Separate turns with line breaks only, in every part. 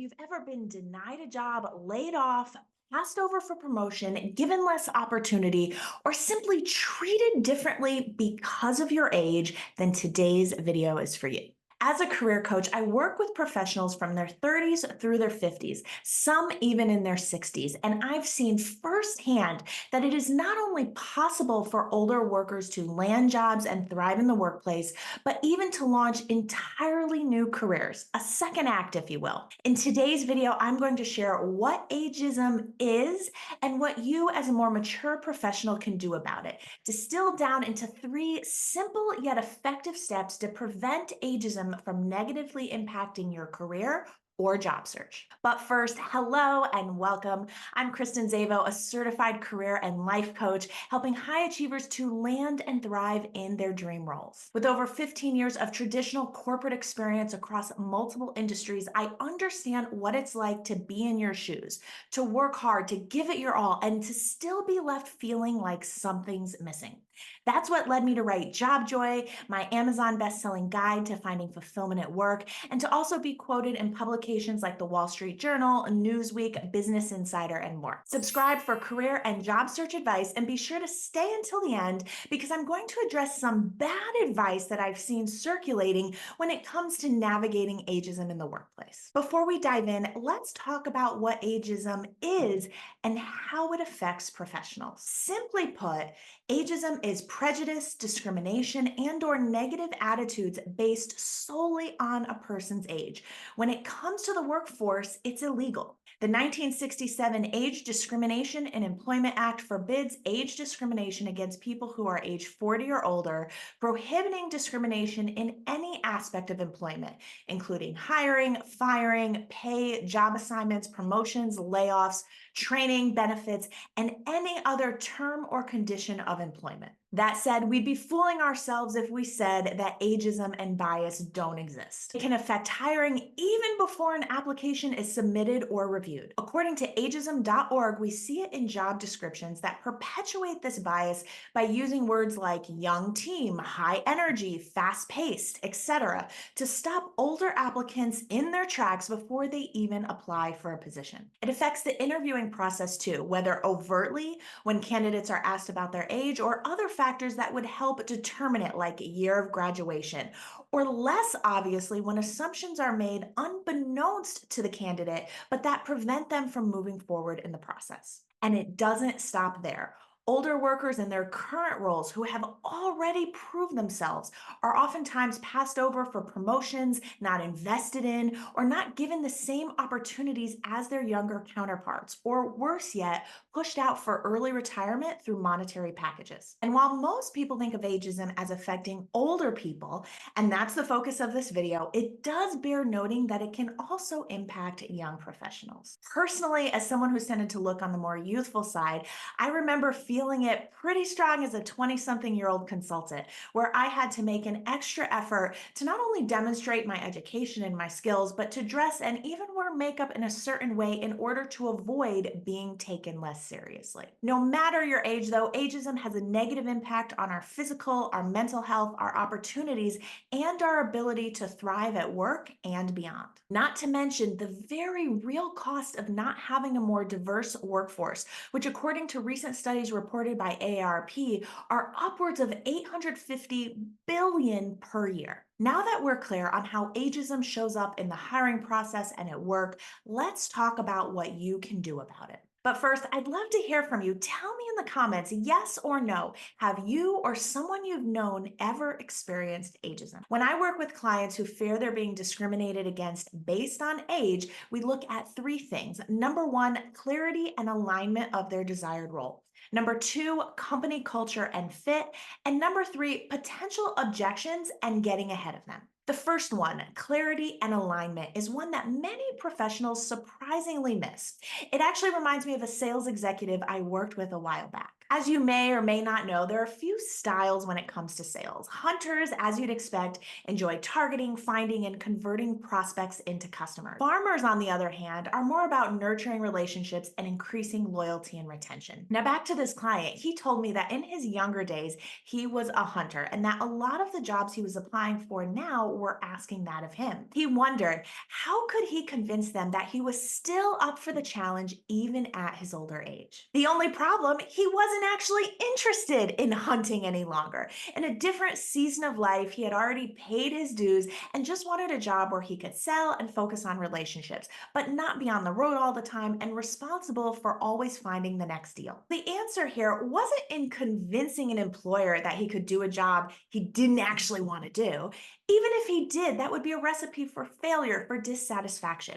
you've ever been denied a job, laid off, passed over for promotion, given less opportunity, or simply treated differently because of your age, then today's video is for you. As a career coach, I work with professionals from their 30s through their 50s, some even in their 60s, and I've seen firsthand that it is not only possible for older workers to land jobs and thrive in the workplace, but even to launch entirely new careers, a second act, if you will. In today's video, I'm going to share what ageism is and what you as a more mature professional can do about it, distilled down into 3 simple yet effective steps to prevent ageism from negatively impacting your career or job search. But first, hello and welcome. I'm Kristen Zavo, a certified career and life coach, helping high achievers to land and thrive in their dream roles. With over 15 years of traditional corporate experience across multiple industries, I understand what it's like to be in your shoes, to work hard, to give it your all, and to still be left feeling like something's missing. That's what led me to write Job Joy, my Amazon best-selling guide to finding fulfillment at work, and to also be quoted in publications like the Wall Street Journal, Newsweek, Business Insider, and more. Subscribe for career and job search advice, and be sure to stay until the end because I'm going to address some bad advice that I've seen circulating when it comes to navigating ageism in the workplace. Before we dive in, let's talk about what ageism is and how it affects professionals. Simply put, ageism is prejudice, discrimination, and/or negative attitudes based solely on a person's age. When it comes to the workforce, it's illegal. The 1967 Age Discrimination in Employment Act forbids age discrimination against people who are age 40 or older, prohibiting discrimination in any aspect of employment, including hiring, firing, pay, job assignments, promotions, layoffs, training, benefits, and any other term or condition of employment. That said, we'd be fooling ourselves if we said that ageism and bias don't exist. It can affect hiring even before an application is submitted or reviewed. According to ageism.org, we see it in job descriptions that perpetuate this bias by using words like young team, high energy, fast-paced, etc., to stop older applicants in their tracks before they even apply for a position. It affects the interviewing process too, whether overtly when candidates are asked about their age or other factors that would help determine it, like year of graduation, or less obviously when assumptions are made unbeknownst to the candidate, but that prevent them from moving forward in the process. And it doesn't stop there. Older workers in their current roles who have already proved themselves are oftentimes passed over for promotions, not invested in, or not given the same opportunities as their younger counterparts, or worse yet, pushed out for early retirement through monetary packages. And while most people think of ageism as affecting older people, and that's the focus of this video, it does bear noting that it can also impact young professionals. Personally, as someone who's tended to look on the more youthful side, I remember feeling it pretty strong as a 20-something-year-old consultant, where I had to make an extra effort to not only demonstrate my education and my skills, but to dress and even wear makeup in a certain way in order to avoid being taken less seriously. No matter your age, though, ageism has a negative impact on our physical, our mental health, our opportunities, and our ability to thrive at work and beyond. Not to mention the very real cost of not having a more diverse workforce, which according to recent studies reported by AARP are upwards of $850 billion per year. Now that we're clear on how ageism shows up in the hiring process and at work, let's talk about what you can do about it. But first, I'd love to hear from you. Tell me in the comments, yes or no, have you or someone you've known ever experienced ageism? When I work with clients who fear they're being discriminated against based on age, we look at 3 things. Number 1, clarity and alignment of their desired role. Number 2, company culture and fit. And number 3, potential objections and getting ahead of them. The first one, clarity and alignment, is one that many professionals surprisingly miss. It actually reminds me of a sales executive I worked with a while back. As you may or may not know, there are a few styles when it comes to sales. Hunters, as you'd expect, enjoy targeting, finding, and converting prospects into customers. Farmers, on the other hand, are more about nurturing relationships and increasing loyalty and retention. Now, back to this client, he told me that in his younger days, he was a hunter and that a lot of the jobs he was applying for now were asking that of him. He wondered, how could he convince them that he was still up for the challenge even at his older age? The only problem, he wasn't actually interested in hunting any longer. In a different season of life, he had already paid his dues and just wanted a job where he could sell and focus on relationships, but not be on the road all the time and responsible for always finding the next deal. The answer here wasn't in convincing an employer that he could do a job he didn't actually want to do. Even if he did, that would be a recipe for failure, for dissatisfaction.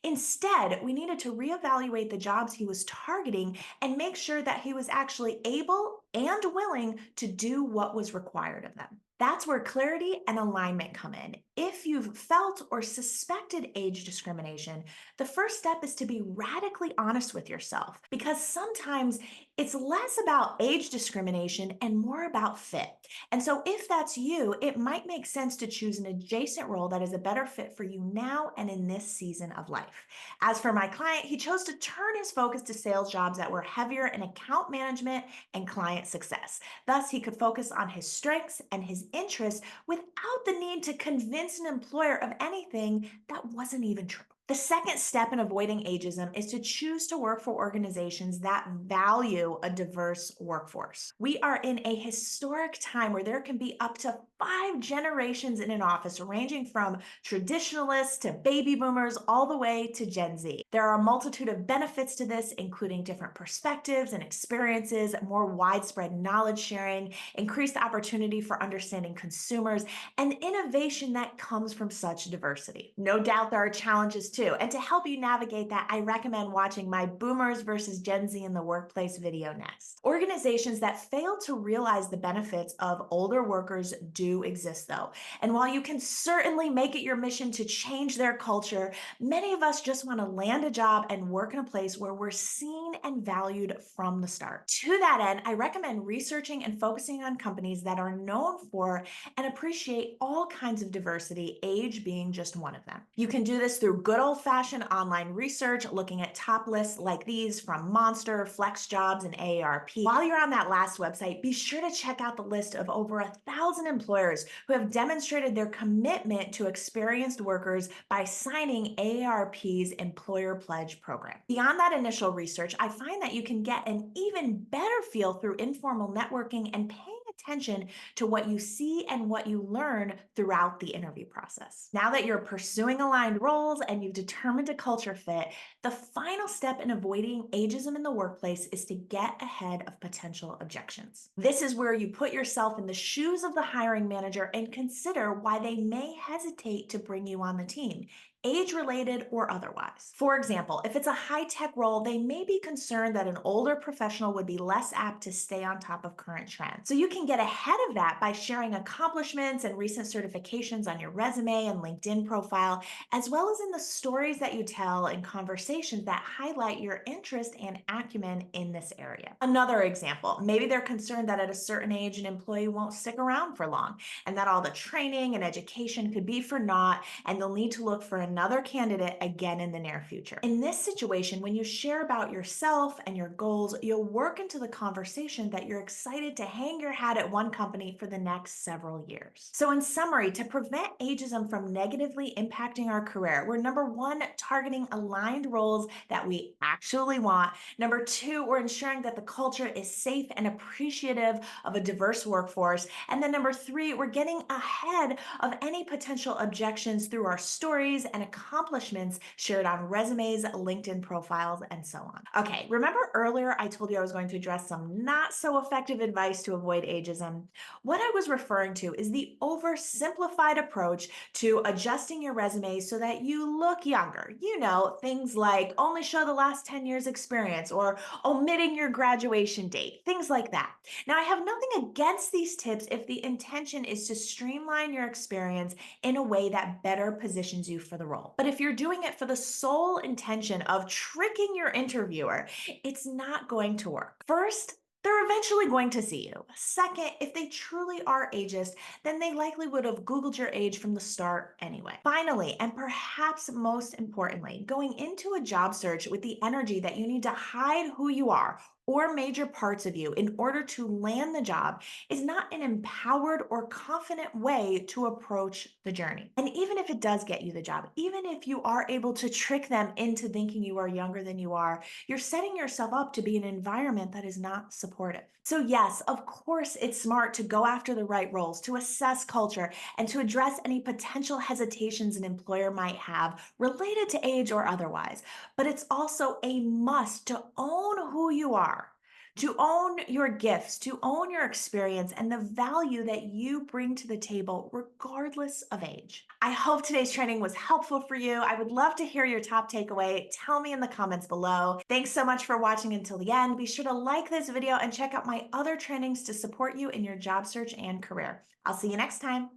Instead, we needed to reevaluate the jobs he was targeting and make sure that he was actually able and willing to do what was required of them. That's where clarity and alignment come in. If you've felt or suspected age discrimination, the first step is to be radically honest with yourself, because sometimes it's less about age discrimination and more about fit. And so, if that's you, it might make sense to choose an adjacent role that is a better fit for you now and in this season of life. As for my client, he chose to turn his focus to sales jobs that were heavier in account management and client success. Thus, he could focus on his strengths and his interests without the need to convince an employer of anything that wasn't even true. The second step in avoiding ageism is to choose to work for organizations that value a diverse workforce. We are in a historic time where there can be up to 5 generations in an office, ranging from traditionalists to baby boomers all the way to Gen Z. There are a multitude of benefits to this, including different perspectives and experiences, more widespread knowledge sharing, increased opportunity for understanding consumers, and innovation that comes from such diversity. No doubt there are challenges too. And to help you navigate that, I recommend watching my Boomers versus Gen Z in the Workplace video next. Organizations that fail to realize the benefits of older workers do exist, though. And while you can certainly make it your mission to change their culture, many of us just want to land a job and work in a place where we're seen and valued from the start. To that end, I recommend researching and focusing on companies that are known for and appreciate all kinds of diversity, age being just one of them. You can do this through good old-fashioned online research, looking at top lists like these from Monster, FlexJobs, and AARP. While you're on that last website, be sure to check out the list of over 1,000 employers who have demonstrated their commitment to experienced workers by signing AARP's Employer Pledge program. Beyond that initial research, I find that you can get an even better feel through informal networking and paying attention to what you see and what you learn throughout the interview process. Now that you're pursuing aligned roles and you've determined a culture fit, the final step in avoiding ageism in the workplace is to get ahead of potential objections. This is where you put yourself in the shoes of the hiring manager and consider why they may hesitate to bring you on the team, age-related or otherwise. For example, if it's a high-tech role, they may be concerned that an older professional would be less apt to stay on top of current trends. So you can get ahead of that by sharing accomplishments and recent certifications on your resume and LinkedIn profile, as well as in the stories that you tell in conversations that highlight your interest and acumen in this area. Another example, maybe they're concerned that at a certain age, an employee won't stick around for long, and that all the training and education could be for naught, and they'll need to look for another candidate again in the near future. In this situation, when you share about yourself and your goals, you'll work into the conversation that you're excited to hang your hat at one company for the next several years. So in summary, to prevent ageism from negatively impacting our career, we're number one, targeting aligned roles that we actually want. Number two, we're ensuring that the culture is safe and appreciative of a diverse workforce. And then number three, we're getting ahead of any potential objections through our stories and accomplishments shared on resumes, LinkedIn profiles, and so on. Okay, remember earlier I told you I was going to address some not so effective advice to avoid ageism? What I was referring to is the oversimplified approach to adjusting your resume so that you look younger. You know, things like only show the last 10 years experience or omitting your graduation date, things like that. Now, I have nothing against these tips if the intention is to streamline your experience in a way that better positions you for the role. But if you're doing it for the sole intention of tricking your interviewer, it's not going to work. First, they're eventually going to see you. Second, if they truly are ageist, then they likely would have Googled your age from the start anyway. Finally, and perhaps most importantly, going into a job search with the energy that you need to hide who you are or major parts of you in order to land the job is not an empowered or confident way to approach the journey. And even if it does get you the job, even if you are able to trick them into thinking you are younger than you are, you're setting yourself up to be in an environment that is not supportive. So, yes, of course, it's smart to go after the right roles, to assess culture, and to address any potential hesitations an employer might have related to age or otherwise. But it's also a must to own who you are, to own your gifts, to own your experience and the value that you bring to the table, regardless of age. I hope today's training was helpful for you. I would love to hear your top takeaway. Tell me in the comments below. Thanks so much for watching until the end. Be sure to like this video and check out my other trainings to support you in your job search and career. I'll see you next time.